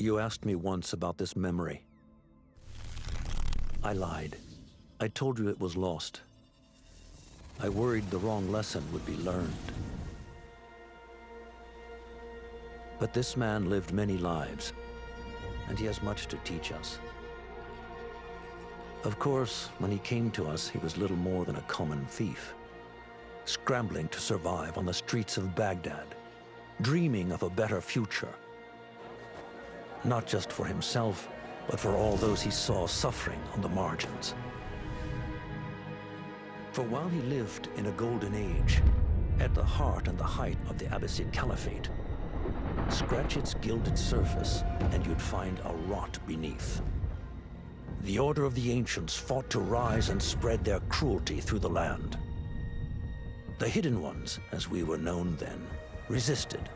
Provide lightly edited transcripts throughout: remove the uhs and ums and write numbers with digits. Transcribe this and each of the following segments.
You asked me once about this memory. I lied. I told you it was lost. I worried the wrong lesson would be learned. But this man lived many lives, and he has much to teach us. Of course, when he came to us, he was little more than a common thief, scrambling to survive on the streets of Baghdad, dreaming of a better future. Not just for himself, but for all those he saw suffering on the margins. For while he lived in a golden age, at the heart and the height of the Abbasid Caliphate, scratch its gilded surface and you'd find a rot beneath. The Order of the Ancients fought to rise and spread their cruelty through the land. The Hidden Ones, as we were known then, resisted,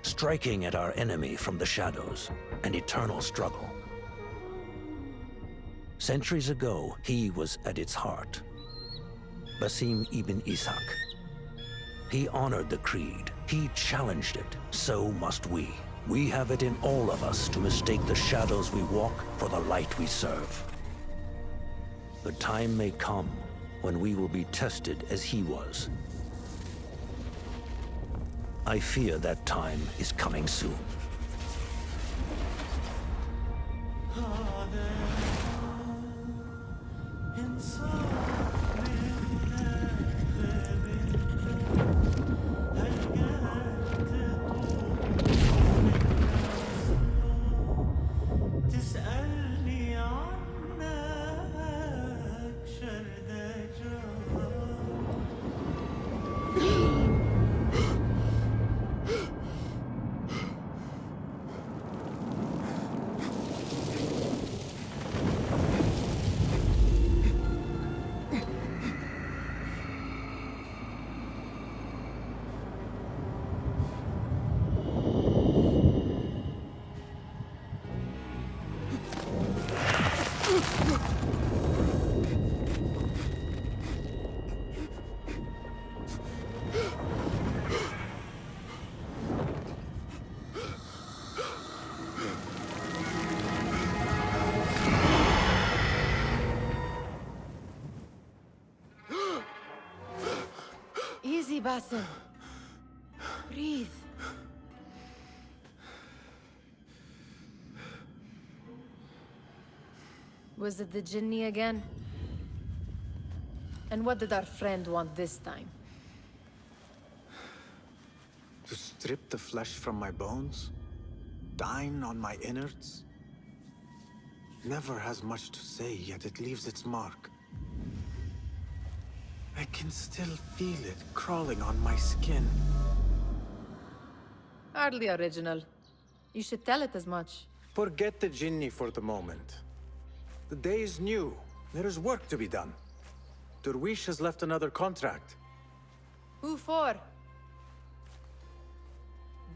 striking at our enemy from the shadows, an eternal struggle. Centuries ago, he was at its heart. Basim ibn Ishaq. He honored the creed. He challenged it. So must we. We have it in all of us to mistake the shadows we walk for the light we serve. The time may come when we will be tested as he was. I fear that time is coming soon. Easy, Basim. Breathe. Was it the Jinni again? And what did our friend want this time? To strip the flesh from my bones? Dine on my innards? Never has much to say, yet it leaves its mark. I can still feel it crawling on my skin. Hardly original. You should tell it as much. Forget the Jinni for the moment. The day is new. There is work to be done. Derwish has left another contract. Who for?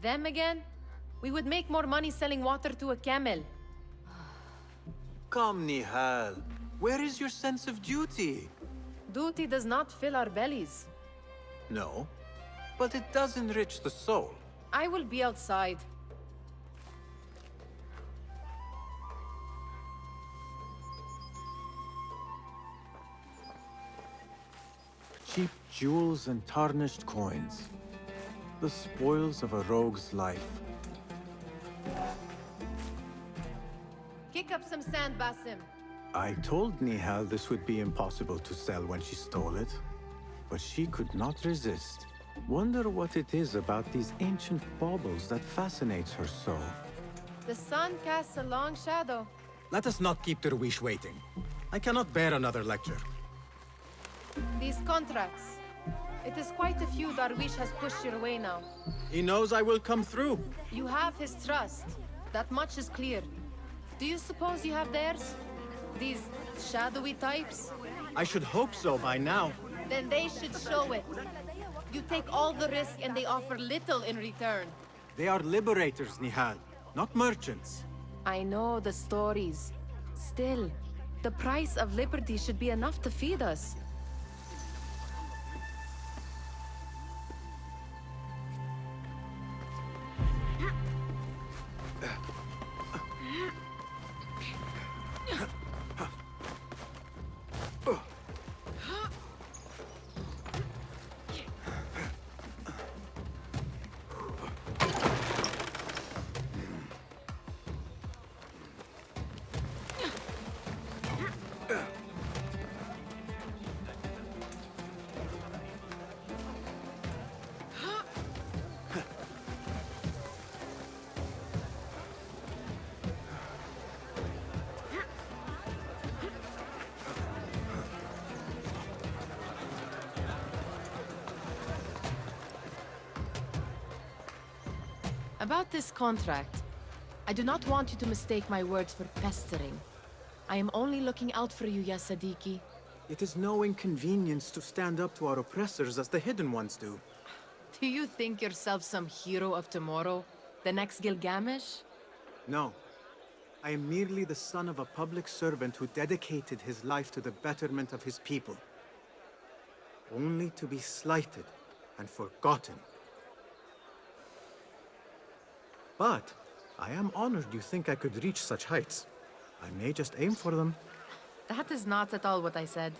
Them again? We would make more money selling water to a camel. Come, Nihal. Where is your sense of duty? Duty does not fill our bellies. No, but it does enrich the soul. I will be outside. Cheap jewels and tarnished coins. The spoils of a rogue's life. Kick up some sand, Basim. I told Nihal this would be impossible to sell when she stole it, but she could not resist. Wonder what it is about these ancient baubles that fascinates her so. The sun casts a long shadow. Let us not keep Derwish waiting. I cannot bear another lecture. These contracts. It is quite a few Darwish has pushed your way now. He knows I will come through. You have his trust. That much is clear. Do you suppose you have theirs? These shadowy types? I should hope so by now. Then they should show it. You take all the risk and they offer little in return. They are liberators, Nihal, not merchants. I know the stories. Still, the price of liberty should be enough to feed us. About this contract, I do not want you to mistake my words for pestering. I am only looking out for you, ya Sadiki. It is no inconvenience to stand up to our oppressors as the Hidden Ones do. Do you think yourself some hero of tomorrow? The next Gilgamesh? No. I am merely the son of a public servant who dedicated his life to the betterment of his people. Only to be slighted and forgotten. But I am honored you think I could reach such heights. I may just aim for them. That is not at all what I said.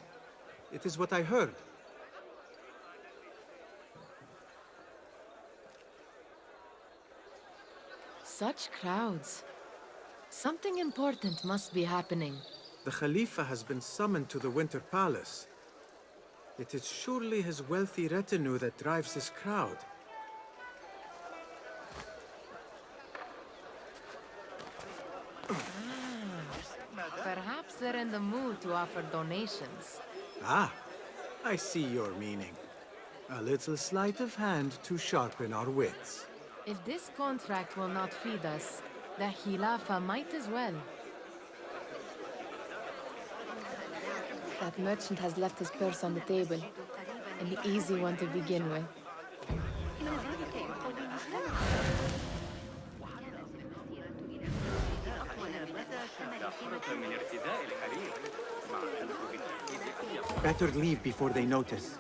It is what I heard. Such crowds. Something important must be happening. The Khalifa has been summoned to the Winter Palace. It is surely his wealthy retinue that drives this crowd. Perhaps they're in the mood to offer donations. Ah, I see your meaning. A little sleight of hand to sharpen our wits. If this contract will not feed us, the Khilafa might as well. That merchant has left his purse on the table. An easy one to begin with. Better leave before they notice.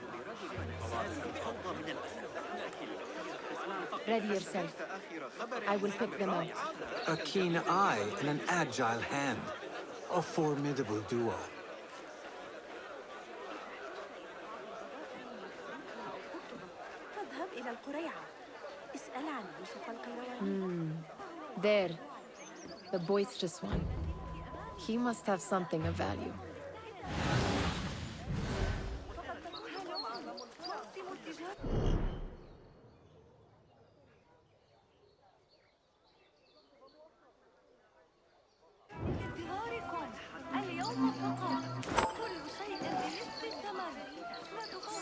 Ready yourself. I will pick them out. A keen eye and an agile hand. A formidable duo. There. The boisterous one. He must have something of value.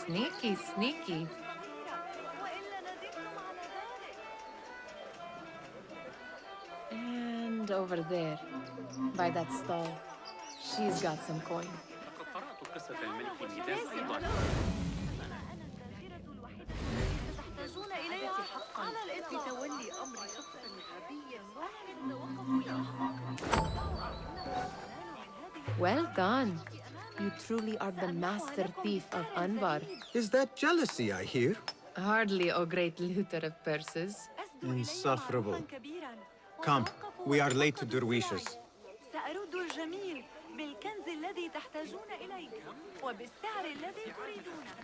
Sneaky, sneaky. And over there, by that stall, she's got some coin. Well done. You truly are the master thief of Anbar. Is that jealousy I hear? Hardly, O great looter of purses. Insufferable. Come, we are late to Derwishes. سأرد الجميل بالكنز الذي تحتاجون إليه وبالسعر الذي تريدونه.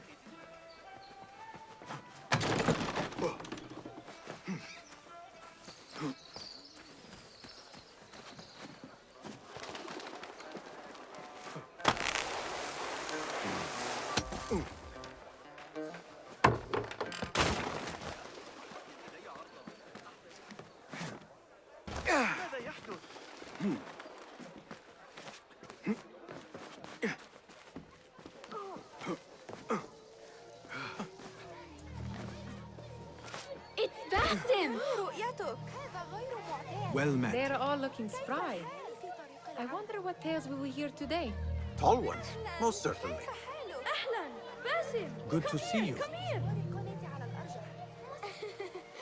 Well met. They're all looking spry. I wonder what tales we will hear today. Tall ones, most certainly. Good to see you.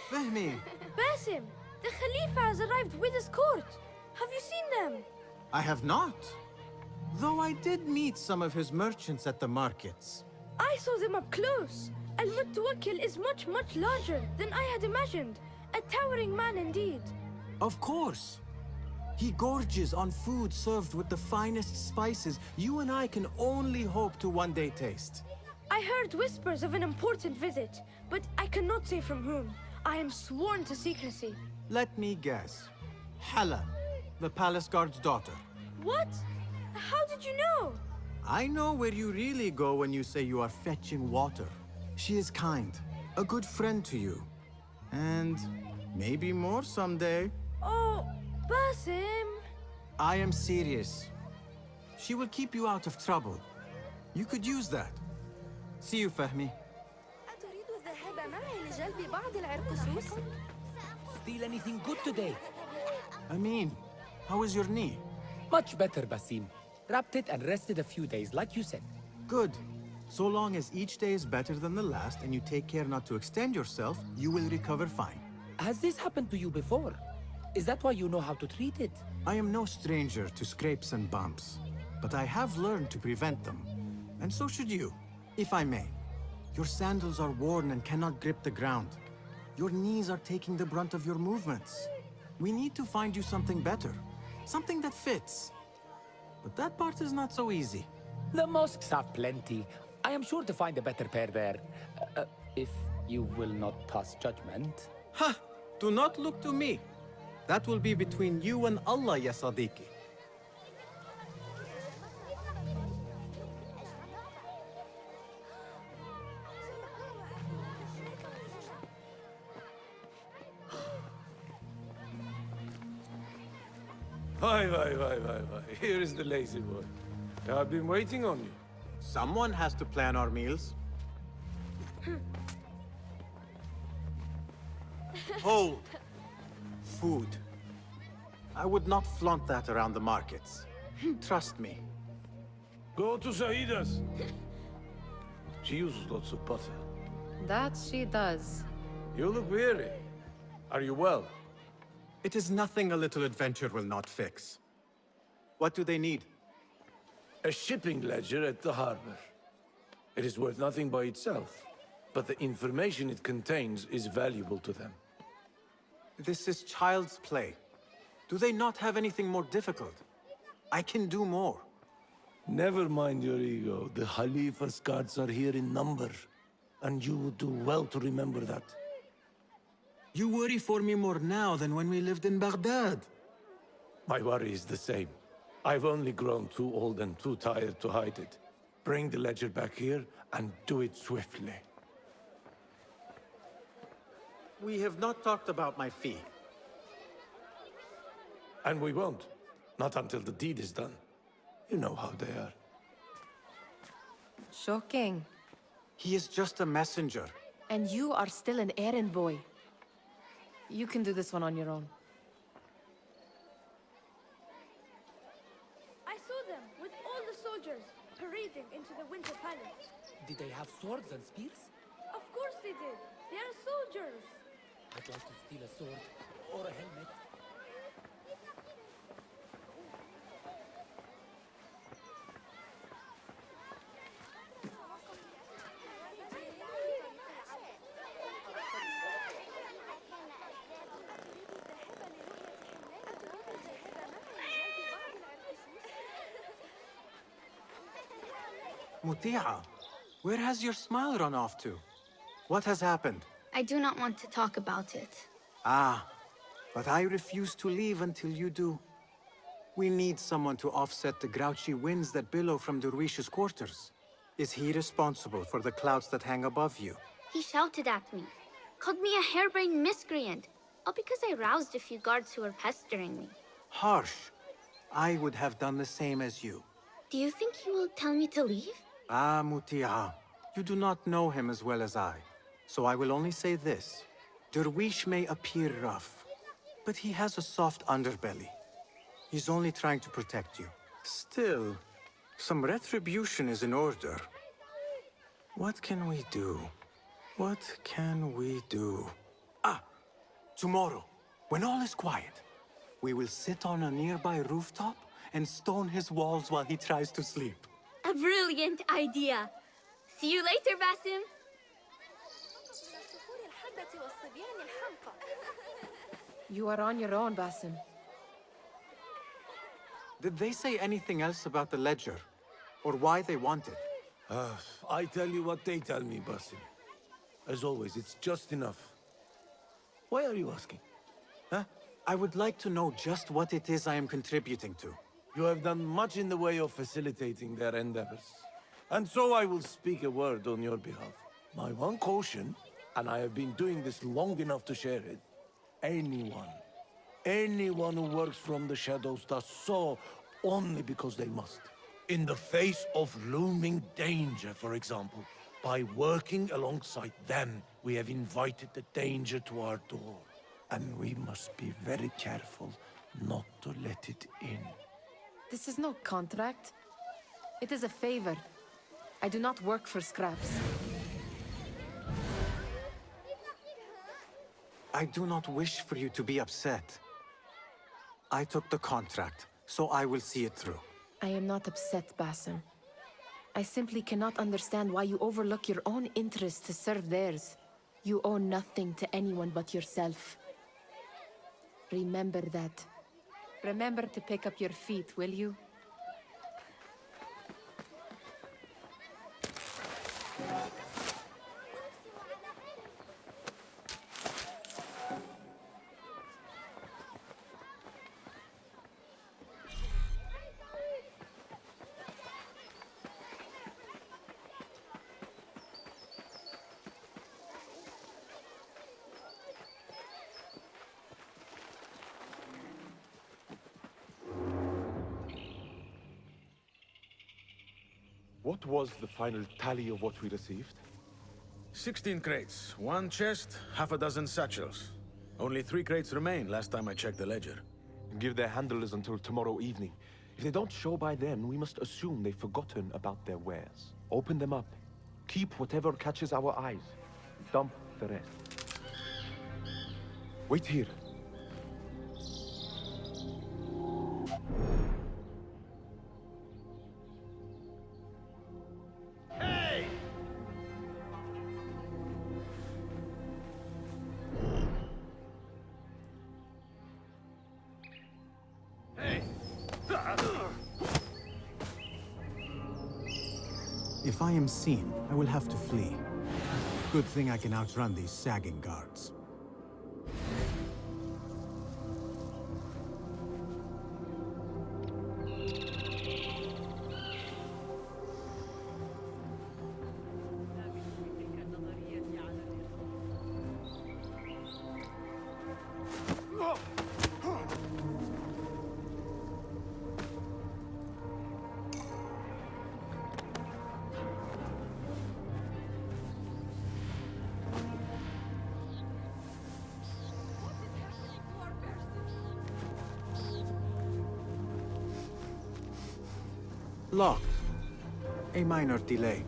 Fehmi. Basim, the Khalifa has arrived with his court. Have you seen them? I have not. Though I did meet some of his merchants at the markets. I saw them up close. Al-Mutawakkil is much, much larger than I had imagined. A towering man indeed. Of course. He gorges on food served with the finest spices you and I can only hope to one day taste. I heard whispers of an important visit, but I cannot say from whom. I am sworn to secrecy. Let me guess. Hala, the palace guard's daughter. What? How did you know? I know where you really go when you say you are fetching water. She is kind, a good friend to you. And maybe more someday. Oh, Basim. I am serious. She will keep you out of trouble. You could use that. See you, Fehmi. steal anything good today. I mean, how is your knee? Much better, Basim. Wrapped it and rested a few days, like you said. Good. So long as each day is better than the last and you take care not to extend yourself, you will recover fine. Has this happened to you before? Is that why you know how to treat it? I am no stranger to scrapes and bumps, but I have learned to prevent them. And so should you, if I may. Your sandals are worn and cannot grip the ground. Your knees are taking the brunt of your movements. We need to find you something better, something that fits. But that part is not so easy. The mosques have plenty. I am sure to find a better pair there. If you will not pass judgment. Ha! Do not look to me. That will be between you and Allah, ya Sadiqi. Why. Here is the lazy boy. I've been waiting on you. Someone has to plan our meals. Hold. Food. I would not flaunt that around the markets. Trust me. Go to Saida's. She uses lots of butter. That she does. You look weary. Are you well? It is nothing a little adventure will not fix. What do they need? A shipping ledger at the harbor. It is worth nothing by itself, but the information it contains is valuable to them. This is child's play. Do they not have anything more difficult? I can do more. Never mind your ego. The Khalifa's guards are here in number, and you would do well to remember that. You worry for me more now than when we lived in Baghdad. My worry is the same. I've only grown too old and too tired to hide it. Bring the ledger back here, and do it swiftly. We have not talked about my fee. And we won't. Not until the deed is done. You know how they are. Shocking. He is just a messenger. And you are still an errand boy. You can do this one on your own. I saw them with all the soldiers parading into the Winter Palace. Did they have swords and spears? Of course they did. They are soldiers. I'd like to steal a sword or a helmet. Muti'a, where has your smile run off to? What has happened? I do not want to talk about it. Ah, but I refuse to leave until you do. We need someone to offset the grouchy winds that billow from Derwish's quarters. Is he responsible for the clouds that hang above you? He shouted at me, called me a harebrained miscreant, all because I roused a few guards who were pestering me. Harsh. I would have done the same as you. Do you think he will tell me to leave? Ah, Muti'a, you do not know him as well as I. So I will only say this. Derwish may appear rough, but he has a soft underbelly. He's only trying to protect you. Still, some retribution is in order. What can we do? What can we do? Ah! Tomorrow, when all is quiet, we will sit on a nearby rooftop and stone his walls while he tries to sleep. A brilliant idea. See you later, Basim. You are on your own, Basim. Did they say anything else about the ledger? Or why they want it? I tell you what they tell me, Basim. As always, it's just enough. Why are you asking? Huh? I would like to know just what it is I am contributing to. You have done much in the way of facilitating their endeavors. And so I will speak a word on your behalf. My one caution, and I have been doing this long enough to share it, anyone who works from the shadows does so only because they must. In the face of looming danger, for example. By working alongside them, we have invited the danger to our door. And we must be very careful not to let it in. This is no contract. It is a favor. I do not work for scraps. I do not wish for you to be upset. I took the contract, so I will see it through. I am not upset, Basim. I simply cannot understand why you overlook your own interests to serve theirs. You owe nothing to anyone but yourself. Remember that. Remember to pick up your feet, will you? What was the final tally of what we received? 16 crates, 1 chest, half a dozen satchels. Only 3 crates remain last time I checked the ledger. Give their handlers until tomorrow evening. If they don't show by then, we must assume they've forgotten about their wares. Open them up. Keep whatever catches our eyes. Dump the rest. Wait here. If I am seen, I will have to flee. Good thing I can outrun these sagging guards. Locked. A minor delay.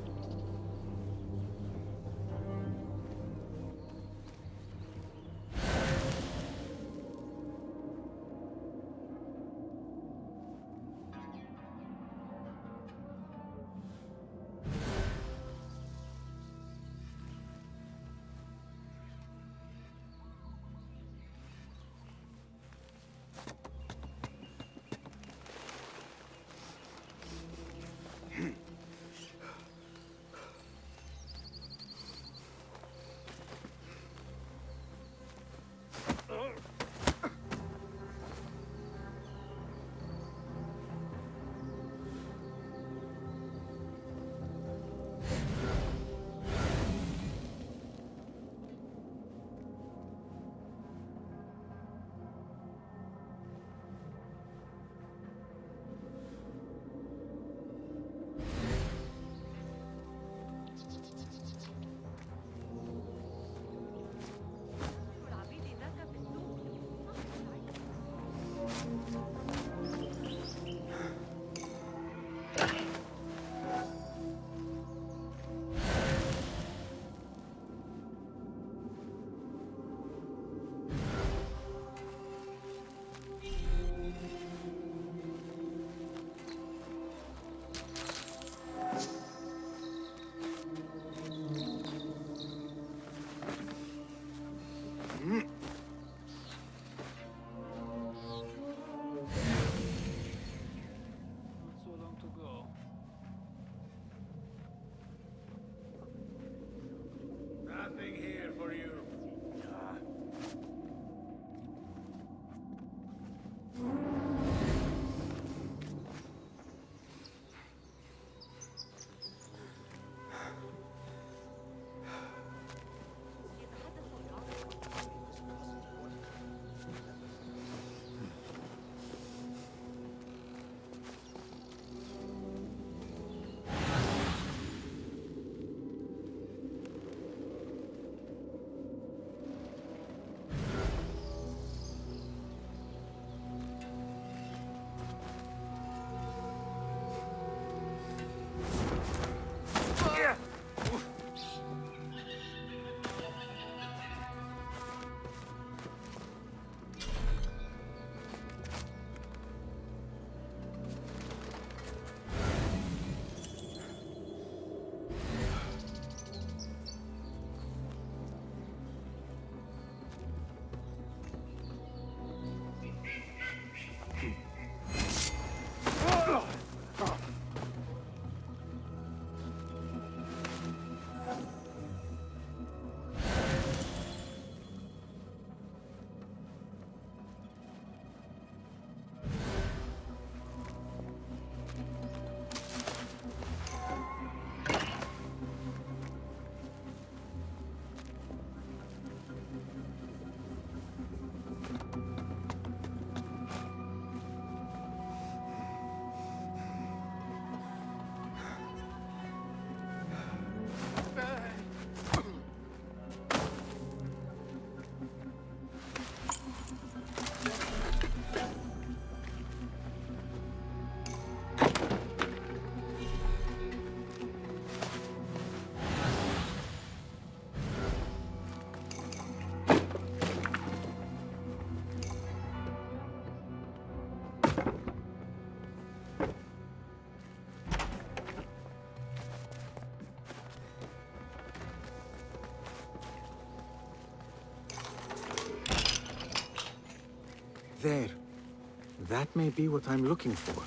That may be what I'm looking for.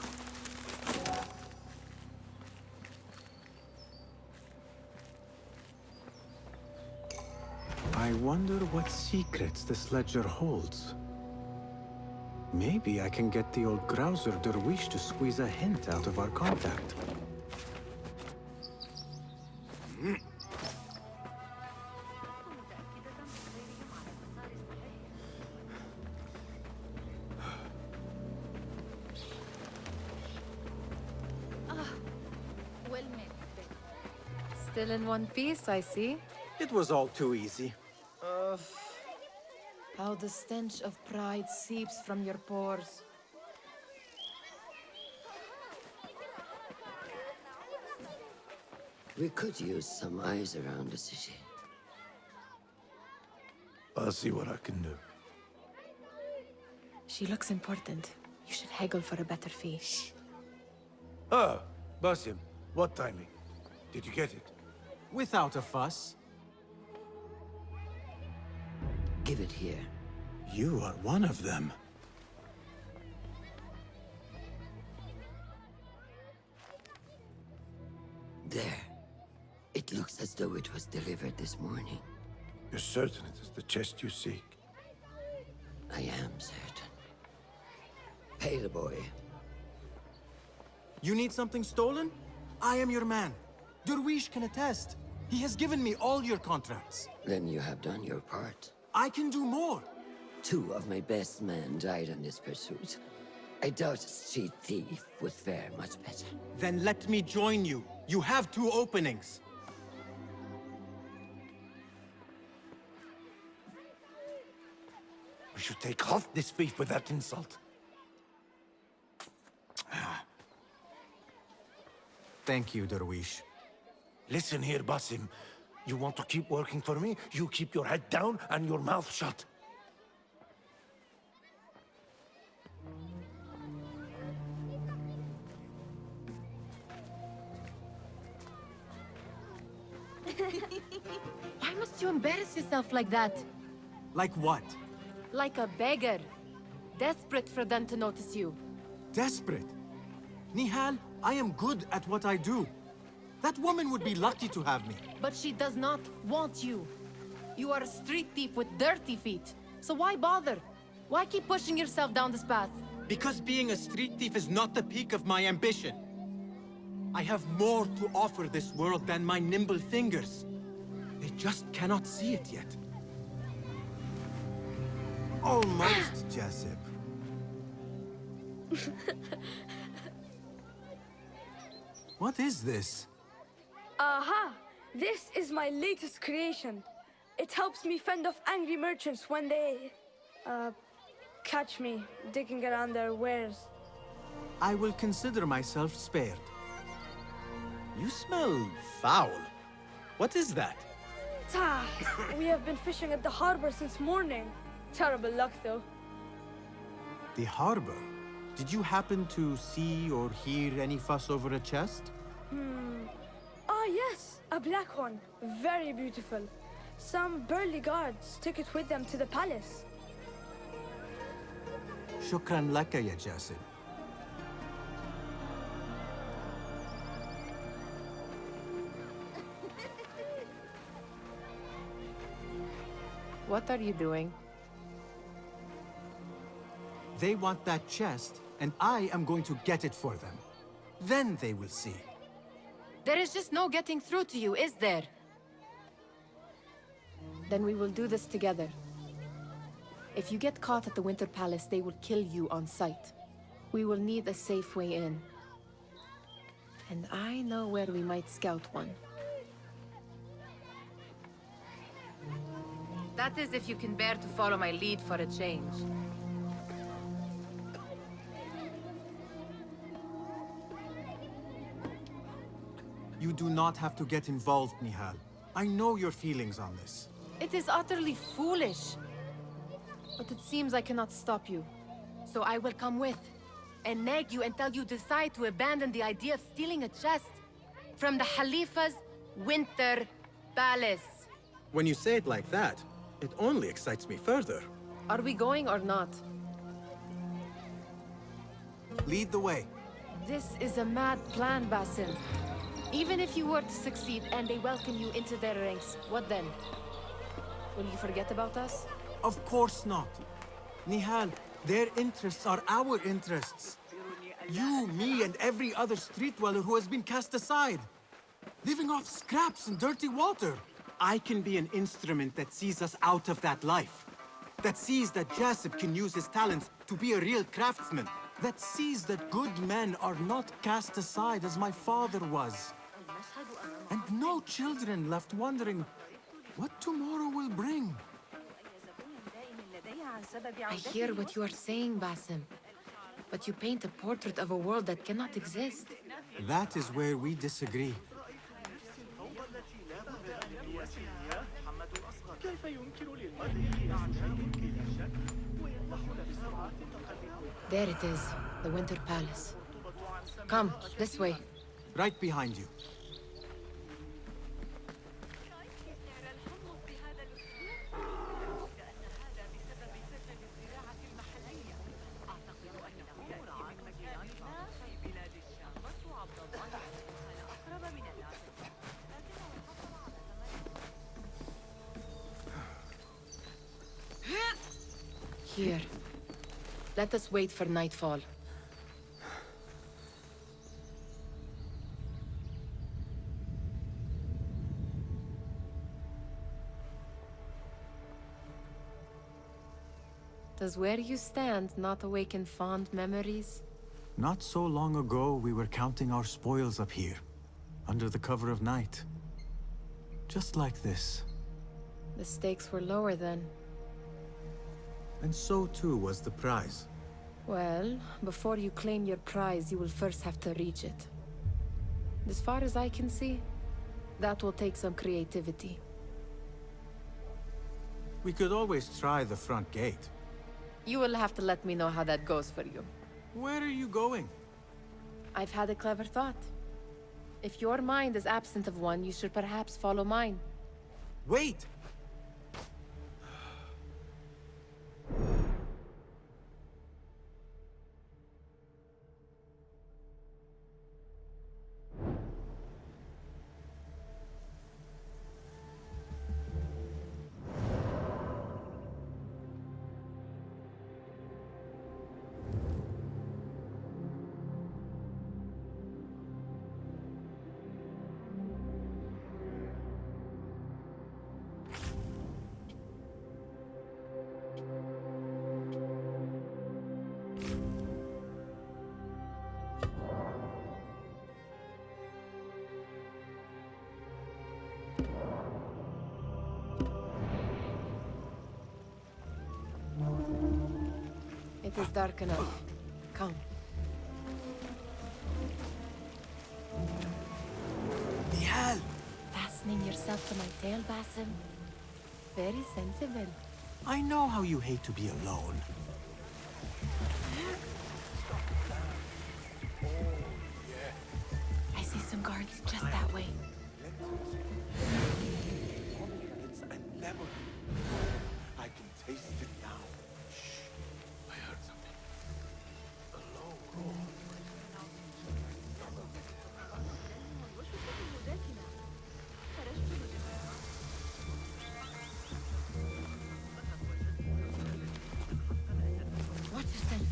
I wonder what secrets this ledger holds. Maybe I can get the old grouser Derwish to squeeze a hint out of our contact. Well met. Still in one piece, I see. It was all too easy. How the stench of pride seeps from your pores. We could use some eyes around the city. I'll see what I can do. She looks important. You should haggle for a better fee. Ah, Basim, what timing? Did you get it? Without a fuss. Give it here. You are one of them. There. It looks as though it was delivered this morning. You're certain it is the chest you seek? I am certain. Pay the boy. You need something stolen? I am your man. Derwish can attest. He has given me all your contracts. Then you have done your part. I can do more. 2 of my best men died in this pursuit. I doubt a street thief would fare much better. Then let me join you. You have 2 openings. We should take half this beef with that insult. Thank you, Derwish. Listen here, Basim. You want to keep working for me? You keep your head down and your mouth shut. Why must you embarrass yourself like that? Like what? Like a beggar. Desperate for them to notice you. Desperate? Nihal, I am good at what I do. That woman would be lucky to have me. But she does not want you. You are a street thief with dirty feet. So why bother? Why keep pushing yourself down this path? Because being a street thief is not the peak of my ambition. I have more to offer this world than my nimble fingers. They just cannot see it yet. Almost, Jessup. What is this? Aha! This is my latest creation. It helps me fend off angry merchants when they... catch me digging around their wares. I will consider myself spared. You smell foul. What is that? Tah! We have been fishing at the harbor since morning. Terrible luck, though. The harbor? Did you happen to see or hear any fuss over a chest? Ah, yes, a black one. Very beautiful. Some burly guards took it with them to the palace. Shukran laka, ya Jasib. What are you doing? They want that chest, and I am going to get it for them. Then they will see. There is just no getting through to you, is there? Then we will do this together. If you get caught at the Winter Palace, they will kill you on sight. We will need a safe way in. And I know where we might scout one. That is if you can bear to follow my lead for a change. You do not have to get involved, Nihal. I know your feelings on this. It is utterly foolish. But it seems I cannot stop you. So I will come with, and nag you until you decide to abandon the idea of stealing a chest from the Khalifa's Winter Palace. When you say it like that, it only excites me further. Are we going or not? Lead the way. This is a mad plan, Basim. Even if you were to succeed and they welcome you into their ranks, what then? Will you forget about us? Of course not. Nihal, their interests are our interests. You, me, and every other street dweller who has been cast aside. Living off scraps and dirty water. I can be an instrument that sees us out of that life. That sees that Jasip can use his talents to be a real craftsman. That sees that good men are not cast aside as my father was. And no children left wondering what tomorrow will bring. I hear what you are saying, Basim. But you paint a portrait of a world that cannot exist. That is where we disagree. There it is, the Winter Palace. Come, this way. Right behind you. Here. Let us wait for nightfall. Does where you stand not awaken fond memories? Not so long ago, we were counting our spoils up here, under the cover of night. Just like this. The stakes were lower then. And so too was the prize. Well, before you claim your prize, you will first have to reach it. As far as I can see, that will take some creativity. We could always try the front gate. You will have to let me know how that goes for you. Where are you going? I've had a clever thought. If your mind is absent of one, you should perhaps follow mine. Wait! It is dark enough. Come. Nihal! Fastening yourself to my tail, Basim? Very sensible. I know how you hate to be alone. I see some guards just that way. It's a lemon. I can taste it now. Shh. I heard something. A low roar. Watch yourself.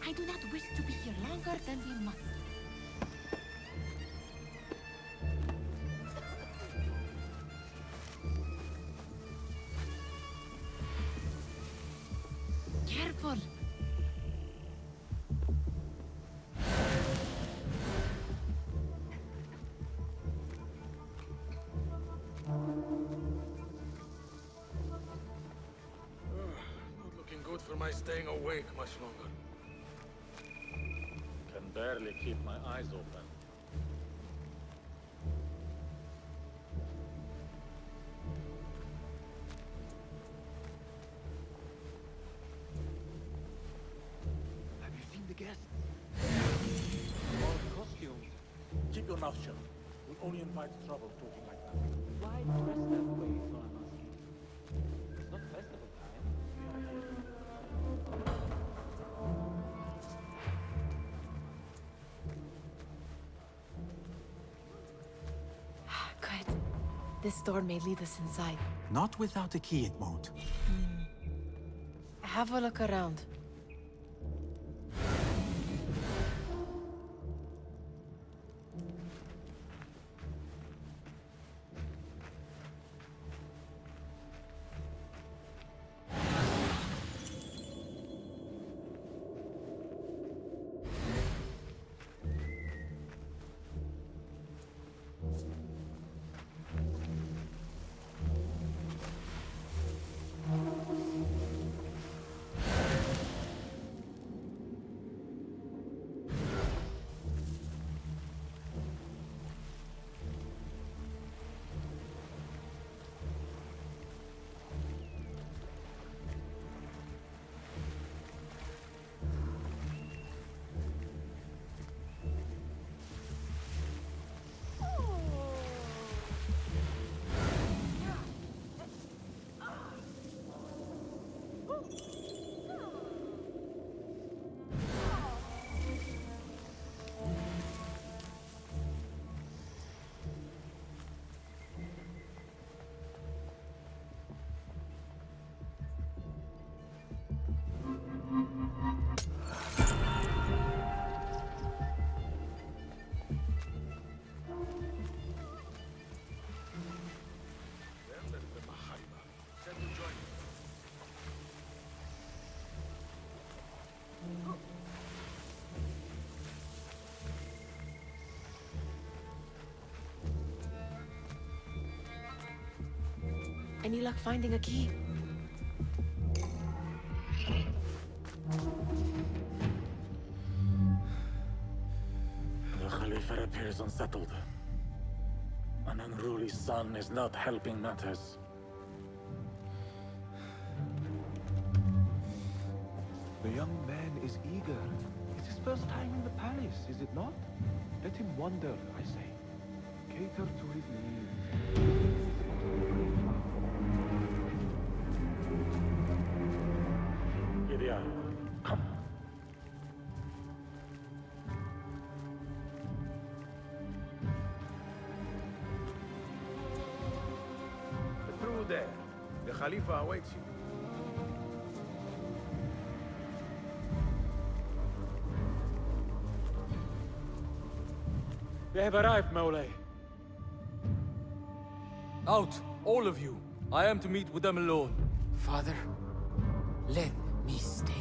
I do not wish to be here longer than we must. Careful! Not looking good for my staying awake much longer. Can barely keep my eyes open. Have you seen the guests? your mouth shut. We'll only invite trouble talking like that. Why dress that way, so I'm asking? It's not festival time. Good. This door may lead us inside. Not without a key, it won't. Have a look around. Any luck finding a key? The Khalifa appears unsettled. An unruly son is not helping matters. The young man is eager. It's his first time in the palace, is it not? Let him wander, I say. Cater to his needs. Lydia, come. Through there. The Khalifa awaits you. They have arrived, Mawlay. Out, all of you. I am to meet with them alone. Father, let me stay.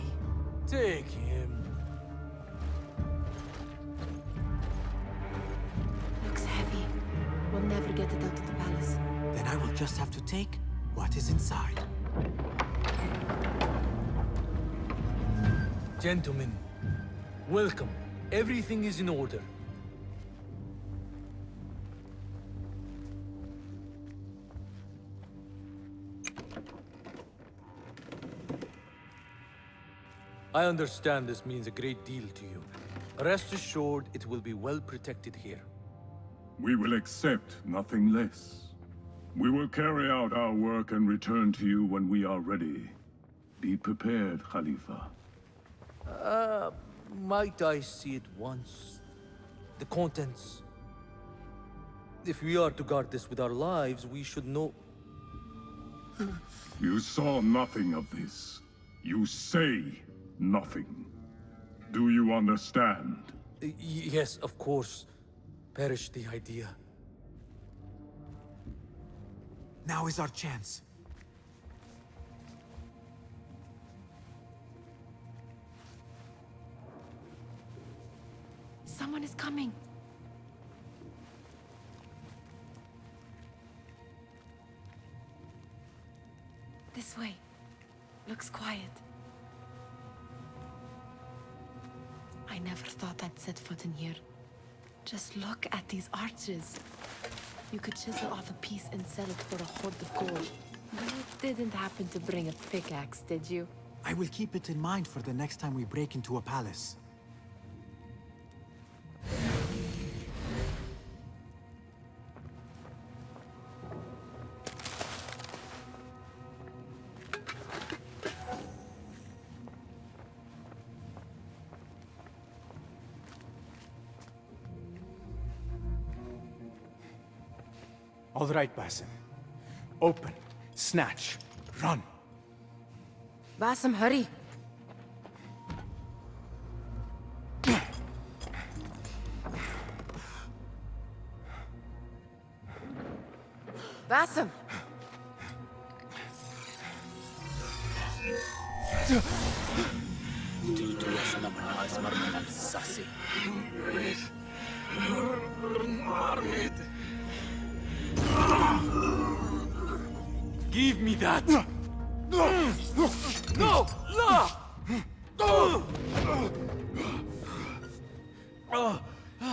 Take him. Looks heavy. We'll never get it out of the palace. Then I will just have to take what is inside. Gentlemen, welcome. Everything is in order. I understand this means a great deal to you. Rest assured, it will be well protected here. We will accept nothing less. We will carry out our work and return to you when we are ready. Be prepared, Khalifa. Might I see it once? The contents. If we are to guard this with our lives, we should know... You saw nothing of this. You say nothing. Do you understand? Yes, of course. Perish the idea. Now is our chance. Someone is coming. This way. Looks quiet. I never thought I'd set foot in here. Just look at these arches. You could chisel off a piece and sell it for a hoard of gold. You didn't happen to bring a pickaxe, did you? I will keep it in mind for the next time we break into a palace. All right, Basim. Open, snatch, run. Basim, hurry. Basim! Give me that! No! No!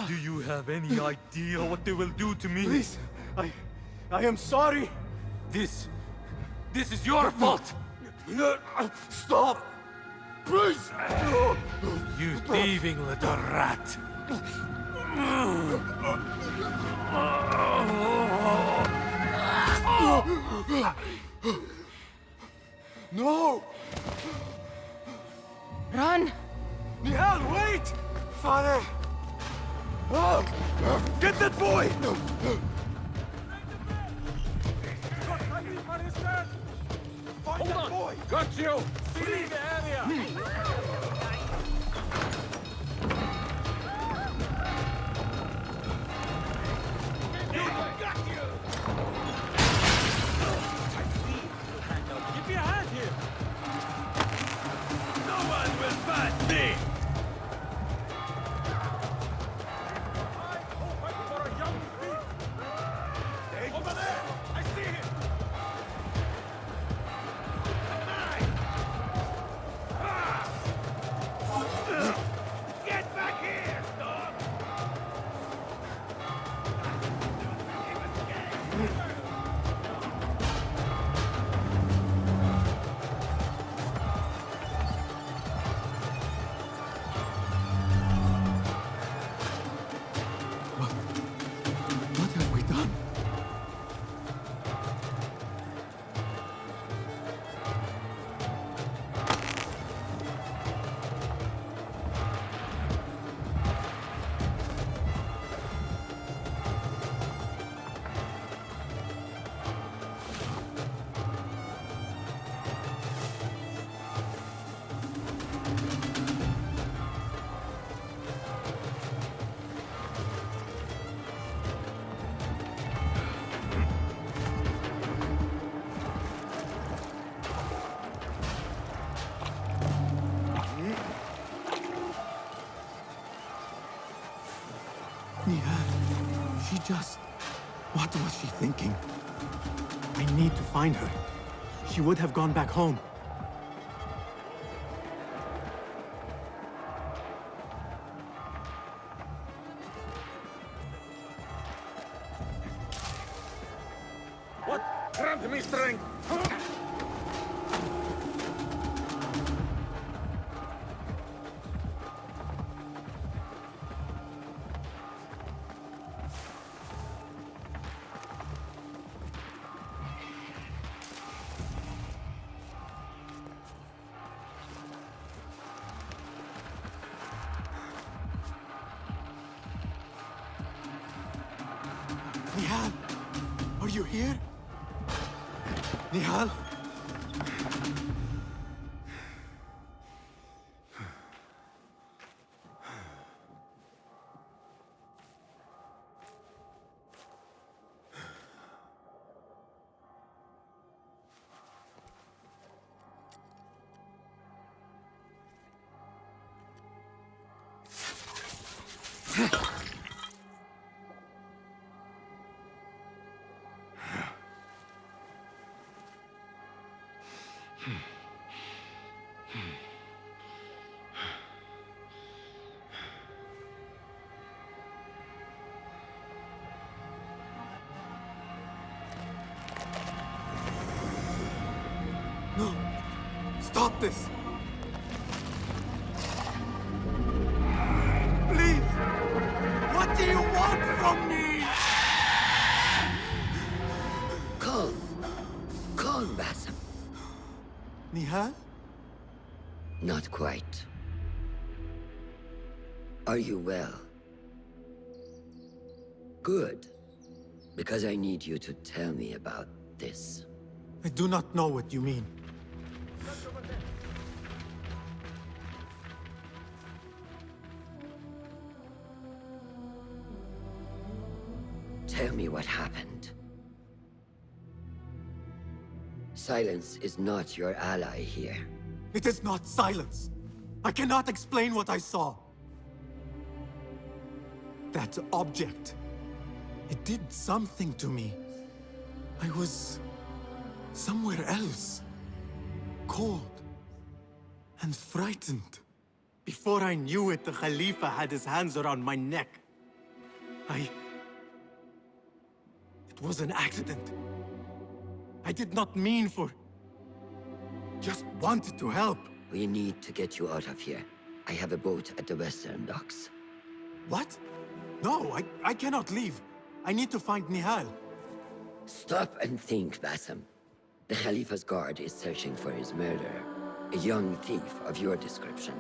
Do you have any idea what they will do to me? Please, I am sorry. This is your fault! Stop! Please! You thieving little rat! No! Run! Nihal, wait! Father! Get that boy! Hold on! Boy. Got you! Flee the area! Got you! Give me a hand here! No one will fight me! Over there! I see him! Get back here, dog! What have we done? Nihal, she just... What was she thinking? I need to find her. She would have gone back home. What? Grant me strength! Nihal, are you here? Nihal? No! Stop this! Please! What do you want from me? Calm. Calm, Basim. Nihal? Not quite. Are you well? Good. Because I need you to tell me about this. I do not know what you mean. Tell me what happened. Silence is not your ally here. It is not silence. I cannot explain what I saw. That object. It did something to me. I was somewhere else. Cold and frightened. Before I knew it, the Khalifa had his hands around my neck. It was an accident. I did not mean for... Just wanted to help. We need to get you out of here. I have a boat at the western docks. What? No, I cannot leave. I need to find Nihal. Stop and think, Bassem. The Khalifa's guard is searching for his murderer. A young thief of your description.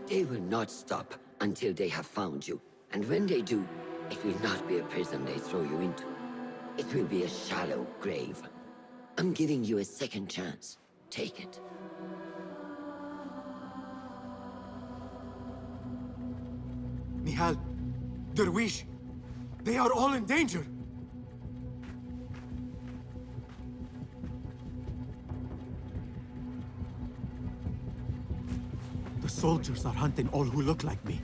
They will not stop until they have found you. And when they do, it will not be a prison they throw you into. It will be a shallow grave. I'm giving you a second chance. Take it. Nihal, Derwish, they are all in danger. The soldiers are hunting all who look like me.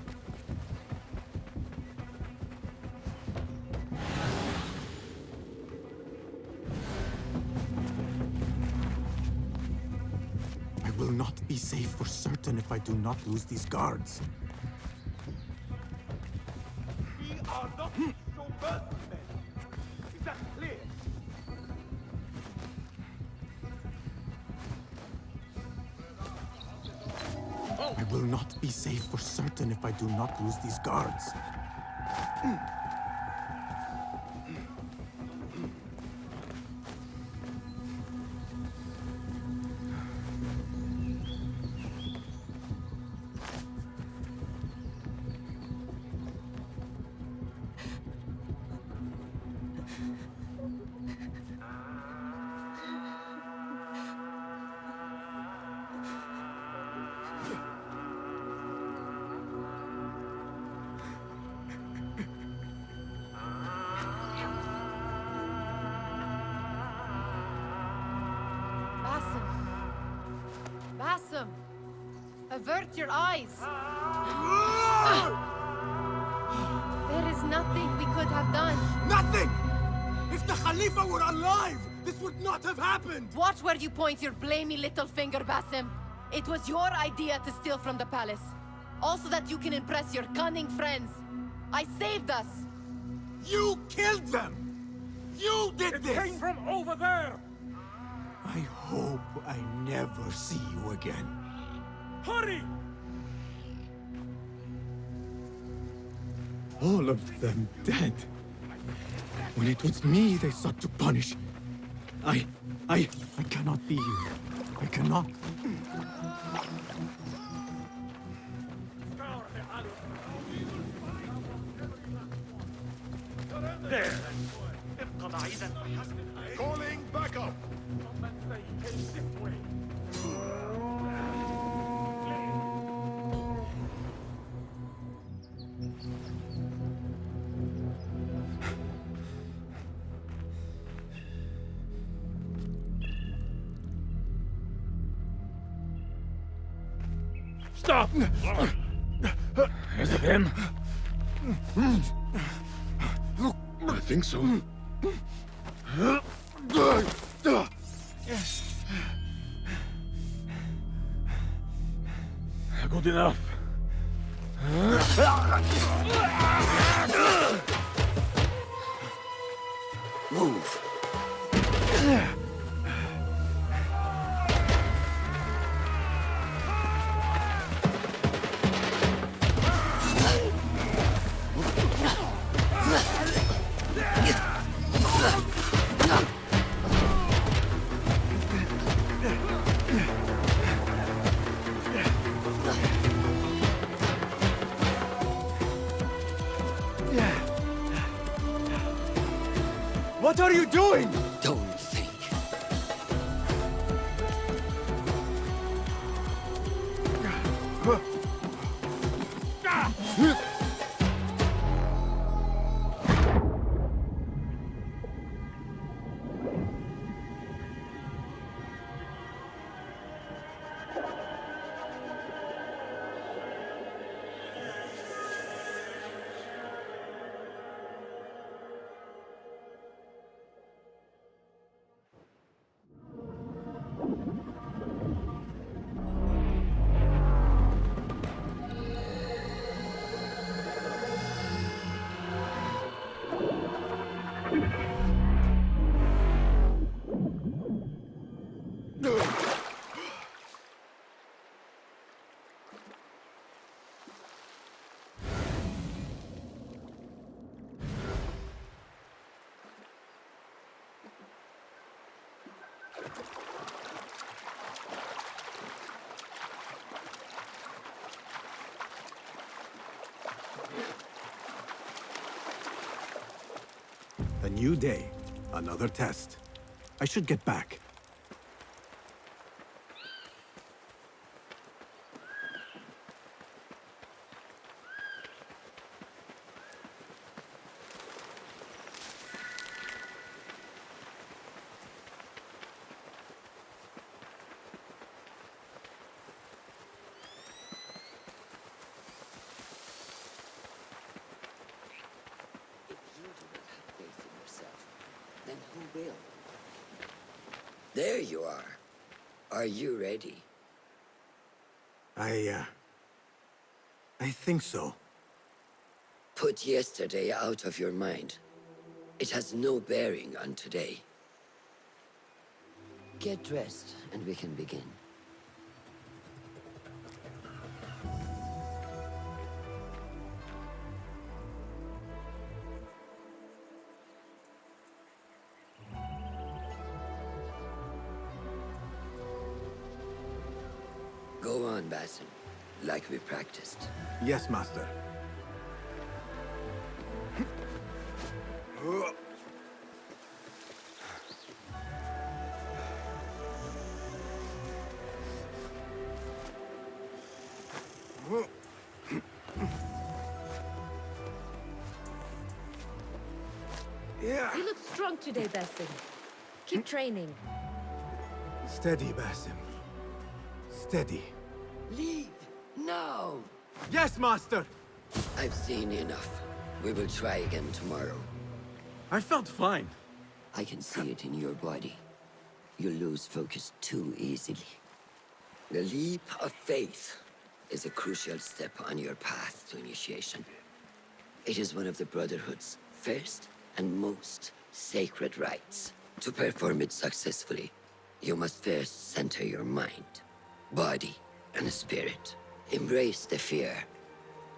I will not be safe for certain if I do not lose these guards. We are not so mercenary. Is that clear? I will not be safe for certain if I do not lose these guards. Bassem! Avert your eyes! There is nothing we could have done. Nothing! If the Khalifa were alive, this would not have happened! Watch where you point your blamey little finger, Bassem. It was your idea to steal from the palace. Also that you can impress your cunning friends. I saved us! You killed them! You did this! It came from over there! I hope I never see you again. Hurry! All of them dead. When it was me they sought to punish. I cannot be you. I cannot. There! Calling backup! Stop! Is it him? I think so. Good enough. Move. What are you doing? Don't think. A new day, another test. I should get back. Then who will? There you are. Are you ready? I think so. Put yesterday out of your mind. It has no bearing on today. Get dressed, and we can begin. Go on, Basim, like we practiced. Yes, Master. You look strong today, Basim. Keep training. Steady, Basim. Steady. Leave now! Yes, Master! I've seen enough. We will try again tomorrow. I felt fine. I can see it in your body. You lose focus too easily. The leap of faith is a crucial step on your path to initiation. It is one of the Brotherhood's first and most sacred rites. To perform it successfully, you must first center your mind, body, and spirit. Embrace the fear.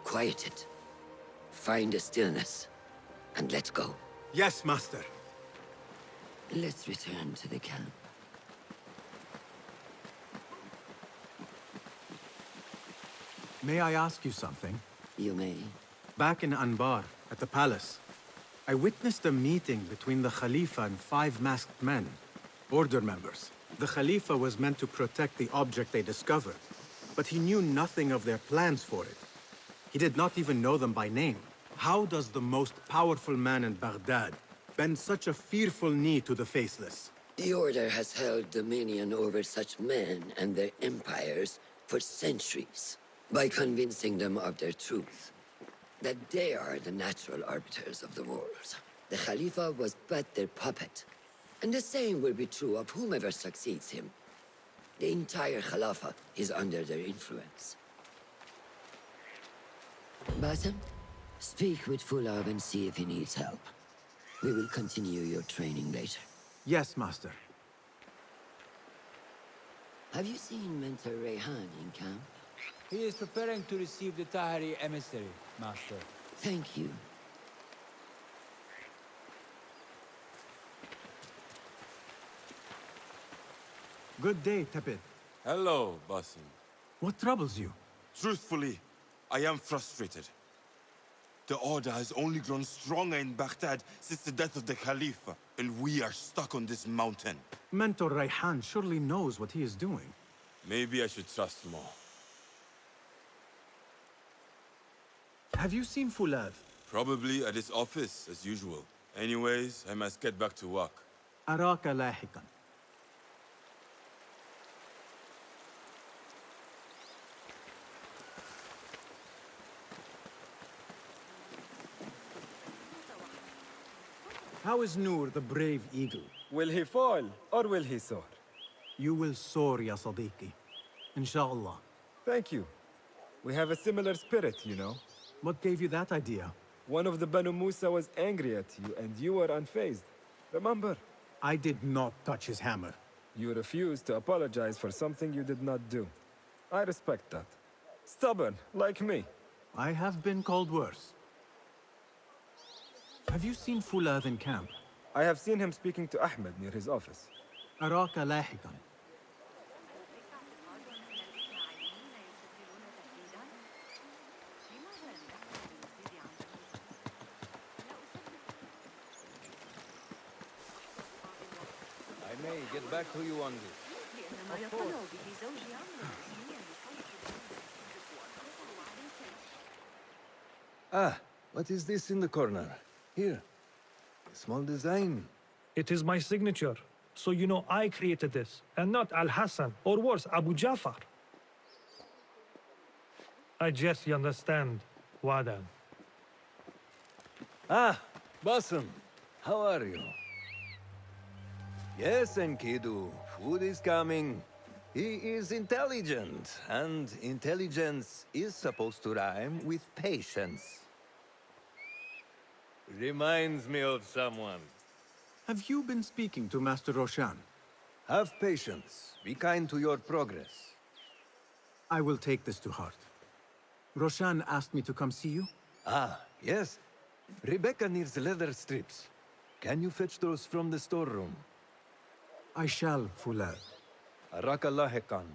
Quiet it. Find a stillness, and let go. Yes, Master. Let's return to the camp. May I ask you something? You may. Back in Anbar, at the palace, I witnessed a meeting between the Khalifa and 5 masked men, Order members. The Khalifa was meant to protect the object they discovered, but he knew nothing of their plans for it. He did not even know them by name. How does the most powerful man in Baghdad bend such a fearful knee to the faceless? The Order has held dominion over such men and their empires for centuries, by convincing them of their truth, that they are the natural arbiters of the world. The Khalifa was but their puppet, and the same will be true of whomever succeeds him. The entire Khalifa is under their influence. Basim, speak with Fulab and see if he needs help. We will continue your training later. Yes, Master. Have you seen Mentor Rayhan in camp? He is preparing to receive the Tahiri emissary, Master. Thank you. Good day, Tepid. Hello, Basim. What troubles you? Truthfully, I am frustrated. The Order has only grown stronger in Baghdad since the death of the Khalifa, and we are stuck on this mountain. Mentor Rayhan surely knows what he is doing. Maybe I should trust more. Have you seen Fulad? Probably at his office, as usual. Anyways, I must get back to work. أراك لاحقا. How is Noor, the brave eagle? Will he fall, or will he soar? You will soar, ya Sadiqi. Inshallah. Thank you. We have a similar spirit, you know. What gave you that idea? One of the Banu Musa was angry at you, and you were unfazed. Remember? I did not touch his hammer. You refused to apologize for something you did not do. I respect that. Stubborn, like me. I have been called worse. Have you seen Fulad in camp? I have seen him speaking to Ahmed near his office. أراك لاحقا. I may get back to you on this. Of course. Ah, what is this in the corner? Here. A small design. It is my signature. So you know I created this, and not Al-Hassan, or worse, Abu Jafar. I just understand, Wadan. Ah, Bassem. How are you? Yes, Enkidu. Food is coming. He is intelligent, and intelligence is supposed to rhyme with patience. Reminds me of someone. Have you been speaking to Master Roshan? Have patience. Be kind to your progress. I will take this to heart. Roshan asked me to come see you? Ah, yes. Rebecca needs leather strips. Can you fetch those from the storeroom? I shall, Fulad. Arakallah Hekan.